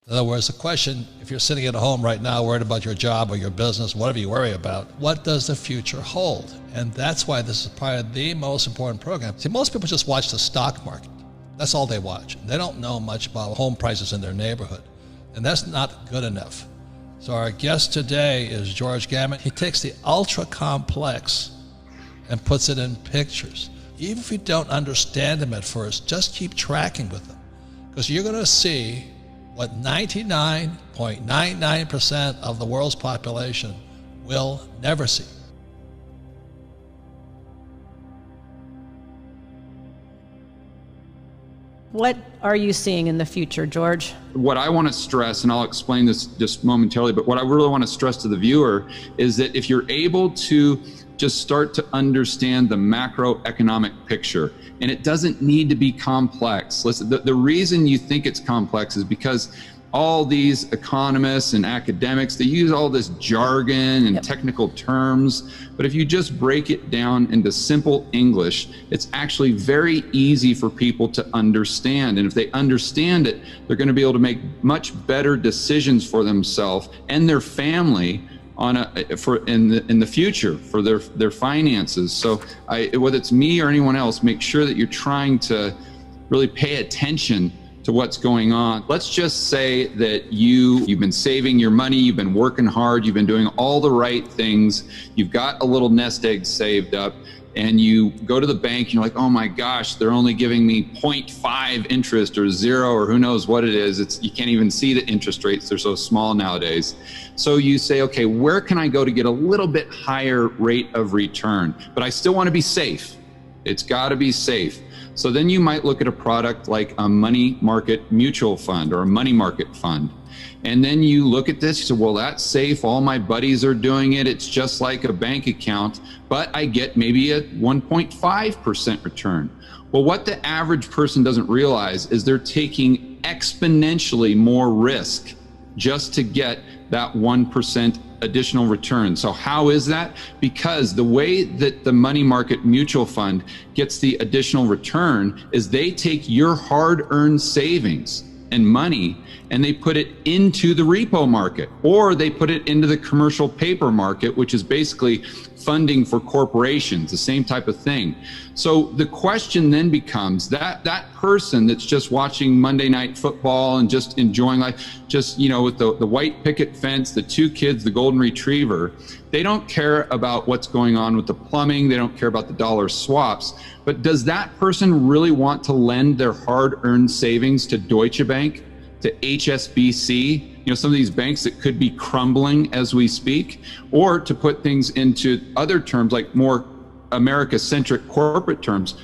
In other words, the question, if you're sitting at home right now worried about your job or your business, whatever you worry about, what does the future hold? And that's why this is probably the most important program. See, most people just watch the stock market. That's all they watch. They don't know much about home prices in their neighborhood. And that's not good enough. So our guest today is George Gammon. He takes the ultra complex and puts it in pictures. Even if you don't understand them at first, just keep tracking with them, because you're going to see what 99.99% of the world's population will never see. What are you seeing in the future, George? What I want to stress, and I'll explain this just momentarily, but what I really want to stress to the viewer is that if you're able to just start to understand the macroeconomic picture, and it doesn't need to be complex. Listen, the reason you think it's complex is because all these economists and academics, they use all this jargon and technical terms, but if you just break it down into simple English, it's actually very easy for people to understand. And if they understand it, they're going to be able to make much better decisions for themselves and their family in the future for their finances. So whether it's me or anyone else, make sure that you're trying to really pay attention to what's going on. Let's just say that you've been saving your money, you've been working hard, you've been doing all the right things, you've got a little nest egg saved up, and you go to the bank and you're like, oh my gosh, they're only giving me 0.5 interest or 0 or who knows what it is. You can't even see the interest rates, they're so small nowadays. So you say, okay, where can I go to get a little bit higher rate of return? But I still want to be safe. It's got to be safe. So then you might look at a product like a money market mutual fund or a money market fund. And then you look at this, you say, well, that's safe. All my buddies are doing it. It's just like a bank account, but I get maybe a 1.5% return. Well, what the average person doesn't realize is they're taking exponentially more risk just to get that 1% additional return. So how is that? Because the way that the money market mutual fund gets the additional return is they take your hard-earned savings and money and they put it into the repo market, or they put it into the commercial paper market, which is basically funding for corporations, the same type of thing. So the question then becomes that person that's just watching Monday Night Football and just enjoying life, just, you know, with the white picket fence, the 2 kids, the golden retriever, they don't care about what's going on with the plumbing. They don't care about the dollar swaps. But does that person really want to lend their hard-earned savings to Deutsche Bank, to HSBC, you know, some of these banks that could be crumbling as we speak, or to put things into other terms like more America-centric corporate terms?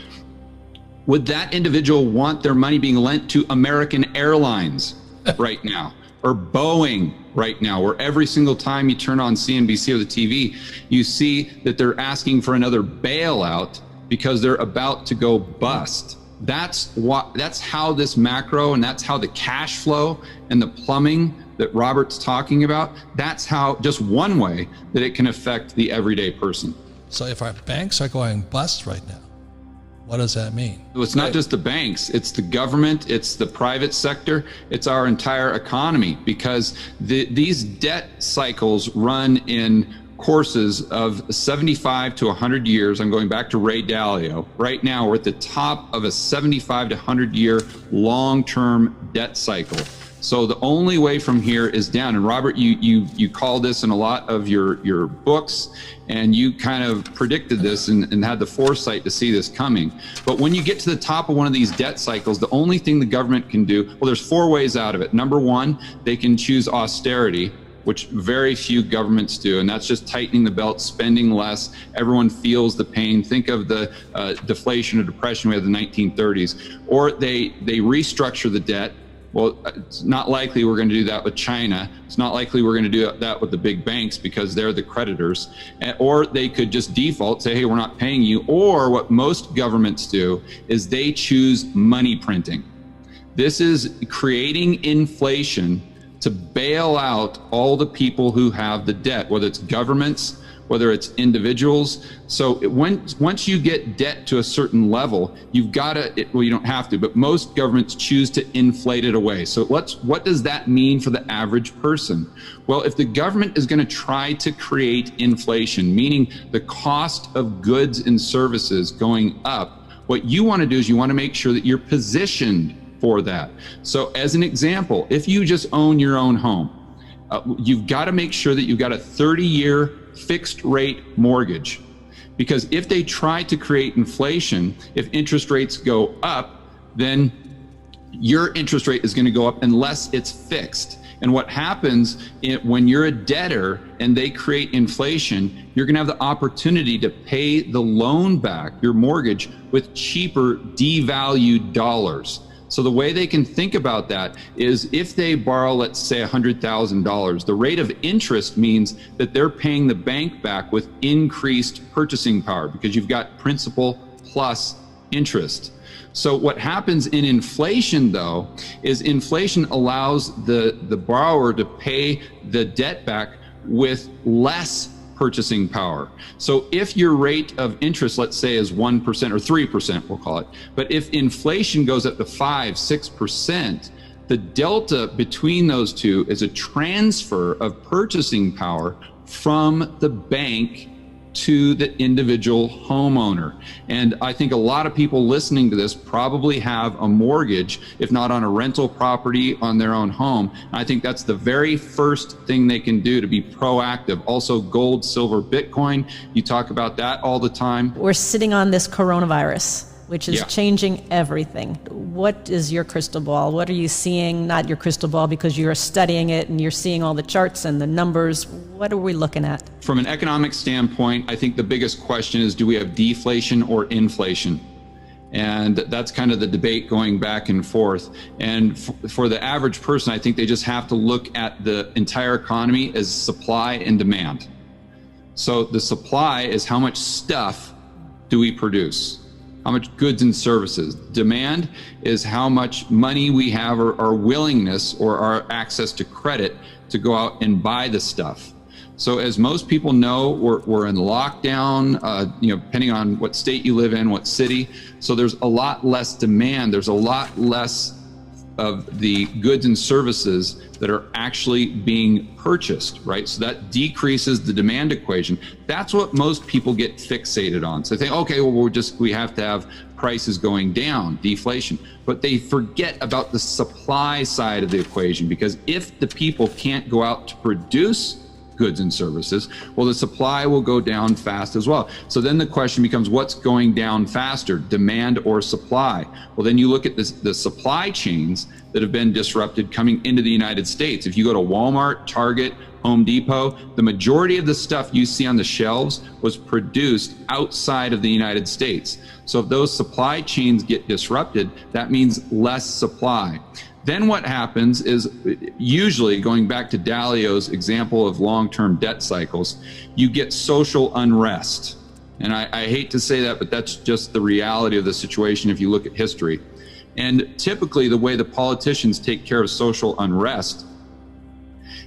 Would that individual want their money being lent to American Airlines right now, or Boeing right now, where every single time you turn on CNBC or the TV, you see that they're asking for another bailout because they're about to go bust? That's how this macro, and that's how the cash flow and the plumbing that Robert's talking about, that's how, just one way that it can affect the everyday person. So if our banks are going bust right now, what does that mean? Well, it's not just the banks, it's the government, it's the private sector, it's our entire economy, because these debt cycles run in courses of 75 to 100 years. I'm going back to Ray Dalio. Right now, we're at the top of a 75 to 100 year long-term debt cycle. So the only way from here is down. And Robert, you call this in a lot of your books, and you kind of predicted this and had the foresight to see this coming. But when you get to the top of one of these debt cycles, the only thing the government can do, well, there's 4 ways out of it. Number 1, they can choose austerity, which very few governments do, and that's just tightening the belt, spending less. Everyone feels the pain. Think of the deflation or depression we had in the 1930s. Or they restructure the debt. Well, it's not likely we're going to do that with China. It's not likely we're going to do that with the big banks because they're the creditors. Or they could just default, say, hey, we're not paying you. Or what most governments do is they choose money printing. This is creating inflation to bail out all the people who have the debt, whether it's governments, whether it's individuals. So once you get debt to a certain level, you've got to, well, you don't have to, but most governments choose to inflate it away. So what does that mean for the average person? Well, if the government is going to try to create inflation, meaning the cost of goods and services going up, what you want to do is you want to make sure that you're positioned for that. So as an example, if you just own your own home, you've got to make sure that you've got a 30-year fixed rate mortgage, because if they try to create inflation, if interest rates go up, then your interest rate is going to go up unless it's fixed. And what happens when you're a debtor and they create inflation, you're going to have the opportunity to pay the loan back, your mortgage, with cheaper devalued dollars. So the way they can think about that is if they borrow, let's say $100,000, the rate of interest means that they're paying the bank back with increased purchasing power because you've got principal plus interest. So what happens in inflation, though, is inflation allows the borrower to pay the debt back with less purchasing power. So if your rate of interest, let's say, is 1% or 3%, we'll call it, but if inflation goes up to 5, 6%, the delta between those two is a transfer of purchasing power from the bank to the individual homeowner. And I think a lot of people listening to this probably have a mortgage, if not on a rental property, on their own home. And I think that's the very first thing they can do to be proactive. Also, gold, silver, Bitcoin, you talk about that all the time. We're sitting on this coronavirus, which is changing everything. What is your crystal ball? What are you seeing? Not your crystal ball because you're studying it and you're seeing all the charts and the numbers. What are we looking at? From an economic standpoint, I think the biggest question is, do we have deflation or inflation? And that's kind of the debate going back and forth. And for the average person, I think they just have to look at the entire economy as supply and demand. So the supply is how much stuff do we produce? How much goods and services. Demand is how much money we have, or our willingness or our access to credit to go out and buy the stuff. So as most people know, we're in lockdown, depending on what state you live in, what city. So there's a lot less demand. There's a lot less of the goods and services that are actually being purchased, right? So that decreases the demand equation. That's what most people get fixated on. So they think, okay, well, we have to have prices going down, deflation. But they forget about the supply side of the equation, because if the people can't go out to produce goods and services, well, the supply will go down fast as well. So then the question becomes, what's going down faster, demand or supply? Well, then you look at the supply chains that have been disrupted coming into the United States. If you go to Walmart, Target, Home Depot, the majority of the stuff you see on the shelves was produced outside of the United States. So if those supply chains get disrupted, that means less supply. Then what happens is, usually, going back to Dalio's example of long-term debt cycles, you get social unrest. And I hate to say that, but that's just the reality of the situation if you look at history. And typically the way the politicians take care of social unrest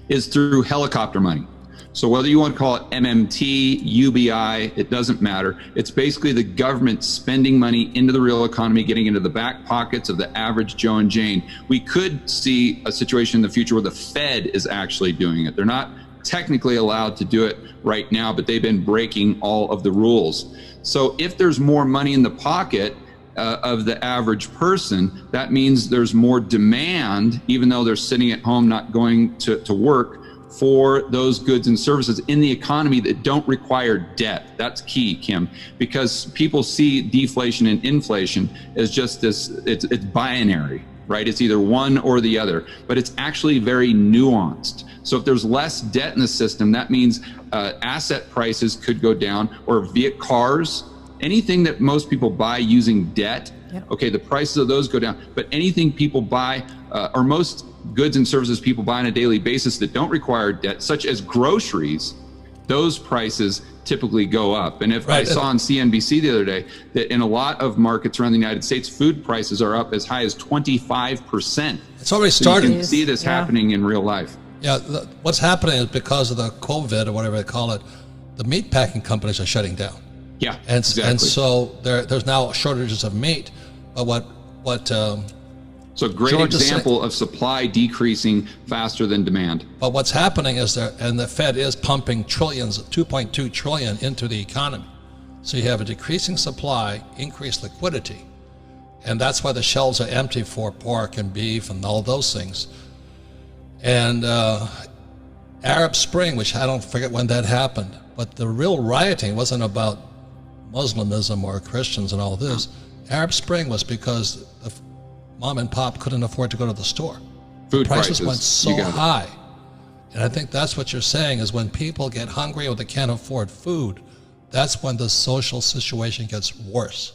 is through helicopter money. So whether you want to call it MMT, UBI, it doesn't matter. It's basically the government spending money into the real economy, getting into the back pockets of the average Joe and Jane. We could see a situation in the future where the Fed is actually doing it. They're not technically allowed to do it right now, but they've been breaking all of the rules. So if there's more money in the pocket of the average person, that means there's more demand, even though they're sitting at home not going to work, for those goods and services in the economy that don't require debt. That's key, Kim, because people see deflation and inflation as just this, it's binary, right? It's either one or the other, but it's actually very nuanced. So if there's less debt in the system, that means asset prices could go down, or cars, anything that most people buy using debt, okay, the prices of those go down. But anything people buy, or most goods and services people buy on a daily basis that don't require debt, such as groceries, those prices typically go up. And if I saw on CNBC the other day that in a lot of markets around the United States, food prices are up as high as 25%. It's already started. So you can see this happening in real life. Yeah, what's happening is because of the COVID or whatever they call it, the meat packing companies are shutting down. Yeah, and exactly. And so there's now shortages of meat. But so great George example of supply decreasing faster than demand. But what's happening is and the Fed is pumping trillions, 2.2 trillion into the economy. So you have a decreasing supply, increased liquidity. And that's why the shelves are empty for pork and beef and all those things. And Arab Spring, which I don't forget when that happened, but the real rioting wasn't about Muslimism or Christians and all this. Arab Spring was because the mom and pop couldn't afford to go to the store. Food prices went so high. And I think that's what you're saying is when people get hungry or they can't afford food, that's when the social situation gets worse.